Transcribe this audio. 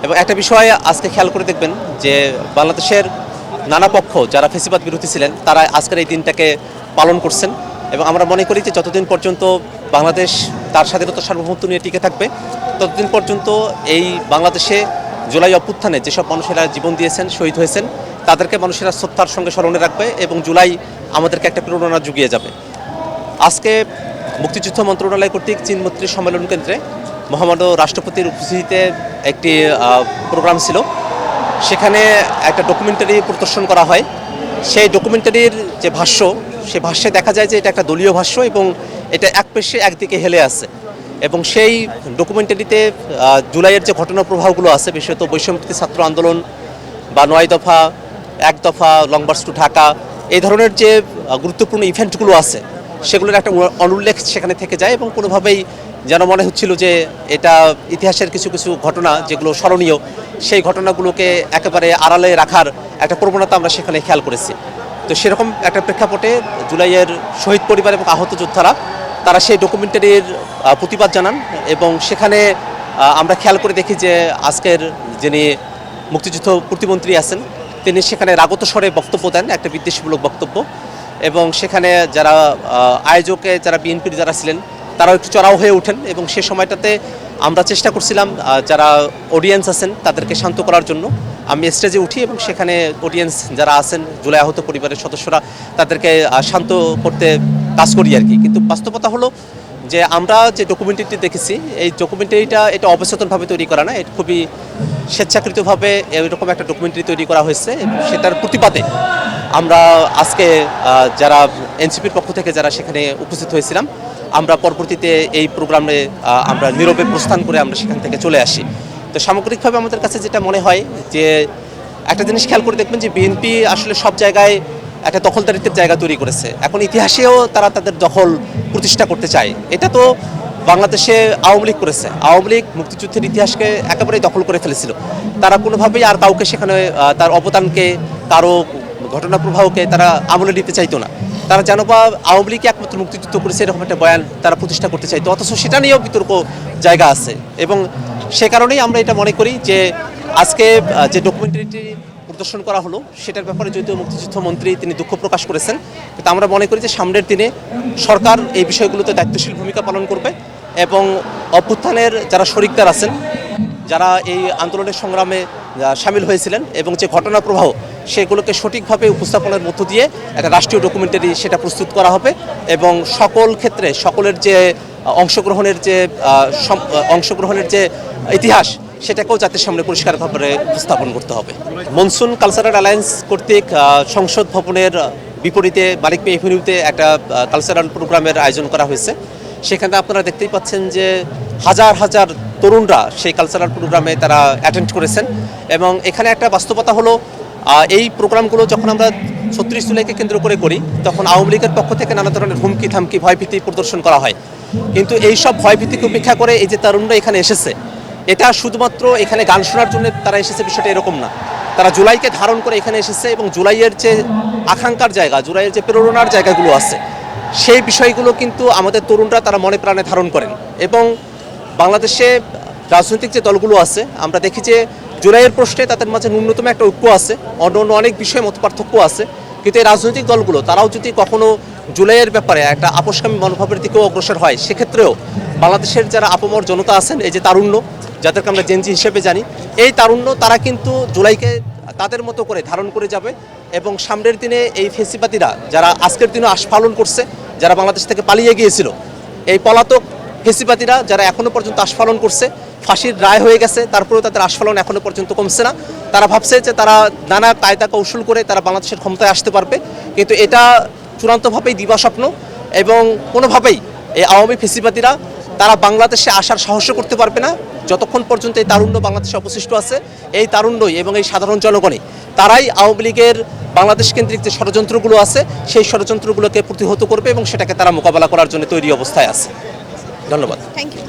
এবং একটা বিষয় আজকে খেয়াল করে দেখবেন যে বাংলাদেশের নানা পক্ষ যারা ফ্যাসিবাদ বিরোধী ছিলেন তারা আজকের এই দিনটাকে পালন করছেন এবং আমরা মনে করি যে যতদিন পর্যন্ত বাংলাদেশ তার স্বাধীনতা সার্বভৌমত্ব নিয়ে টিকে থাকবে ততদিন পর্যন্ত এই বাংলাদেশে জুলাই অভ্যুত্থানে যেসব মানুষেরা জীবন দিয়েছেন শহীদ হয়েছেন তাদেরকে মানুষেরা শ্রদ্ধার সঙ্গে স্মরণে রাখবে এবং জুলাই আমাদেরকে একটা প্রেরণা জুগিয়ে যাবে। আজকে মুক্তিযুদ্ধ মন্ত্রণালয় কর্তৃক চীনমৈত্রী সম্মেলন কেন্দ্রে মহামান্য রাষ্ট্রপতির উপস্থিতিতে একটি প্রোগ্রাম ছিল। সেখানে একটা ডকুমেন্টারি প্রদর্শন করা হয়। সেই ডকুমেন্টারির যে ভাষ্য, সে ভাষ্যে দেখা যায় যে এটা একটা দলীয় ভাষ্য এবং এটা এক পেশে একদিকে হেলে আছে এবং সেই ডকুমেন্টারিতে জুলাইয়ের যে ঘটনা প্রবাহগুলো আছে, বিশেষত বৈষম্যবিরোধী ছাত্র আন্দোলন বা ৯ দফা, ১ দফা, লং মার্চ টু ঢাকা, এই ধরনের যে গুরুত্বপূর্ণ ইভেন্টগুলো আছে সেগুলোর একটা অনুল্লেখ সেখানে থেকে যায় এবং কোনোভাবেই যেন মনে হচ্ছিল যে এটা ইতিহাসের কিছু কিছু ঘটনা যেগুলো স্মরণীয় সেই ঘটনাগুলোকে একেবারে আড়ালে রাখার একটা প্রবণতা আমরা সেখানে খেয়াল করেছি। তো সেরকম একটা প্রেক্ষাপটে জুলাইয়ের শহীদ পরিবার এবং আহত যোদ্ধারা তারা সেই ডকুমেন্টারির প্রতিবাদ জানান এবং সেখানে আমরা খেয়াল করে দেখি যে আজকের যিনি মুক্তিযুদ্ধ প্রতিমন্ত্রী আছেন তিনি সেখানে রাগত স্বরে বক্তব্য দেন, একটা বিদ্বেষমূলক বক্তব্য, এবং সেখানে যারা আয়োজকে যারা বিএনপির যারা ছিলেন তারাও একটু চড়াও হয়ে ওঠেন এবং সে সময়টাতে আমরা চেষ্টা করছিলাম যারা অডিয়েন্স আছেন তাদেরকে শান্ত করার জন্য। আমি স্টেজে উঠি এবং সেখানে অডিয়েন্স যারা আছেন জুলাই আহত পরিবারের সদস্যরা তাদেরকে শান্ত করতে কাজ করি আর কি। কিন্তু বাস্তবতা হলো যে আমরা যে ডকুমেন্টারিটি দেখেছি এই ডকুমেন্টারিটা এটা অবচেতনভাবে তৈরি করা না, এটা খুবই স্বেচ্ছাকৃতভাবে এরকম একটা ডকুমেন্টারি তৈরি করা হয়েছে। সেটার প্রতিবাদে আমরা আজকে যারা এনসিপির পক্ষ থেকে যারা সেখানে উপস্থিত হয়েছিলাম আমরা পরবর্তীতে এই প্রোগ্রামে আমরা নীরবে প্রস্থান করে আমরা সেখান থেকে চলে আসি। তো সামগ্রিকভাবে আমাদের কাছে যেটা মনে হয় যে একটা জিনিস খেয়াল করে দেখবেন যে বিএনপি আসলে সব জায়গায় একটা দখলদারিত্বের জায়গা তৈরি করেছে। এখন ইতিহাসেও তারা তাদের দখল প্রতিষ্ঠা করতে চায়। এটা তো বাংলাদেশে আওয়ামী লীগ করেছে। আওয়ামী লীগ মুক্তিযুদ্ধের ইতিহাসকে একেবারেই দখল করে ফেলেছিল। তারা কোনোভাবেই আর কাউকে সেখানে তার অবদানকে, কারো ঘটনা প্রবাহকে তারা আমলে নিতে চাইতো না। তারা যেন বা আওয়ামী লীগকে একমাত্র মুক্তিযুদ্ধ করেছে এরকম একটা বয়ান তারা প্রতিষ্ঠা করতে চাইতো, অথচ সেটা নিয়েও বিতর্ক জায়গা আছে। এবং সে কারণেই আমরা এটা মনে করি যে আজকে যে ডকুমেন্টারিটি প্রদর্শন করা হলো সেটার ব্যাপারে যদিও মুক্তিযুদ্ধ মন্ত্রী তিনি দুঃখ প্রকাশ করেছেন, কিন্তু আমরা মনে করি যে সামনের দিনে সরকার এই বিষয়গুলোতে দায়িত্বশীল ভূমিকা পালন করবে এবং অভ্যুত্থানের যারা শরিকদার আছেন, যারা এই আন্দোলনের সংগ্রামে সামিল হয়েছিলেন এবং যে ঘটনা প্রবাহ সেগুলোকে সঠিকভাবে উপস্থাপনের মধ্য দিয়ে একটা রাষ্ট্রীয় ডকুমেন্টারি সেটা প্রস্তুত করা হবে এবং সকল ক্ষেত্রে সকলের যে অংশগ্রহণের যে ইতিহাস সেটাকেও জাতির সামনে পরিষ্কারভাবে উপস্থাপন করতে হবে। মনসুন কালচারাল অ্যালায়েন্স কর্তৃক সংসদ ভবনের বিপরীতে মালিক পে এভিনিউতে একটা কালচারাল প্রোগ্রামের আয়োজন করা হয়েছে। সেখানে আপনারা দেখতেই পাচ্ছেন যে হাজার হাজার তরুণরা সেই কালচারাল প্রোগ্রামে তারা অ্যাটেন্ড করেছেন এবং এখানে একটা বাস্তবতা হলো এই প্রোগ্রামগুলো যখন আমরা ৩৬ জুলাইকে কেন্দ্র করে করি তখন আওয়ামী লীগের পক্ষ থেকে নানা ধরনের হুমকি থামকি ভয়ভীতি প্রদর্শন করা হয়, কিন্তু এই সব ভয়ভীতিকে উপেক্ষা করে এই যে তরুণরা এখানে এসেছে এটা শুধুমাত্র এখানে গান শোনার জন্য তারা এসেছে বিষয়টা এরকম না। তারা জুলাইকে ধারণ করে এখানে এসেছে এবং জুলাইয়ের যে আকাঙ্ক্ষার জায়গা, জুলাইয়ের যে প্রেরণার জায়গাগুলো আছে সেই বিষয়গুলো কিন্তু আমাদের তরুণরা তারা মনে প্রাণে ধারণ করেন। এবং বাংলাদেশে রাজনৈতিক যে দলগুলো আছে আমরা দেখি যে জুলাইয়ের প্রশ্নে তাদের মাঝে ন্যূনতম একটা ঐক্য আছে, অন্য অনেক বিষয়ে মতপার্থক্য আছে, কিন্তু এই রাজনৈতিক দলগুলো তারাও যদি কখনো জুলাইয়ের ব্যাপারে একটা আপোষকামী মনোভাবের দিকেও অগ্রসর হয় সেক্ষেত্রেও বাংলাদেশের যারা আপমর জনতা আছেন, এই যে তারুণ্য যাদেরকে আমরা জেনজি হিসেবে জানি, এই তারুণ্য তারা কিন্তু জুলাইকে তাদের মতো করে ধারণ করে যাবে এবং সামনের দিনে এই ফেসিবাদীরা যারা আজকের দিনও আস্ফালন করছে, যারা বাংলাদেশ থেকে পালিয়ে গিয়েছিল, এই পলাতক ফেসিবাদীরা যারা এখনও পর্যন্ত আস্ফালন করছে, ফাঁসির রায় হয়ে গেছে তারপরেও তাদের আস্ফালন এখনও পর্যন্ত কমছে না। তারা ভাবছে যে তারা নানা কায়দা কৌশল করে তারা বাংলাদেশের ক্ষমতায় আসতে পারবে, কিন্তু এটা চূড়ান্তভাবেই দিবাস্বপ্ন এবং কোনোভাবেই এই আওয়ামী ফেসিবাদীরা তারা বাংলাদেশে আসার সাহস করতে পারবে না যতক্ষণ পর্যন্ত এই তারুণ্য বাংলাদেশে অবশিষ্ট আছে। এই তারুণ্যই এবং এই সাধারণ জনগণই তারাই আওয়ামী লীগের বাংলাদেশ কেন্দ্রিক যে ষড়যন্ত্রগুলো আছে সেই ষড়যন্ত্রগুলোকে প্রতিহত করবে এবং সেটাকে তারা মোকাবেলা করার জন্য তৈরি অবস্থায় আছে। ধন্যবাদ। Thank you.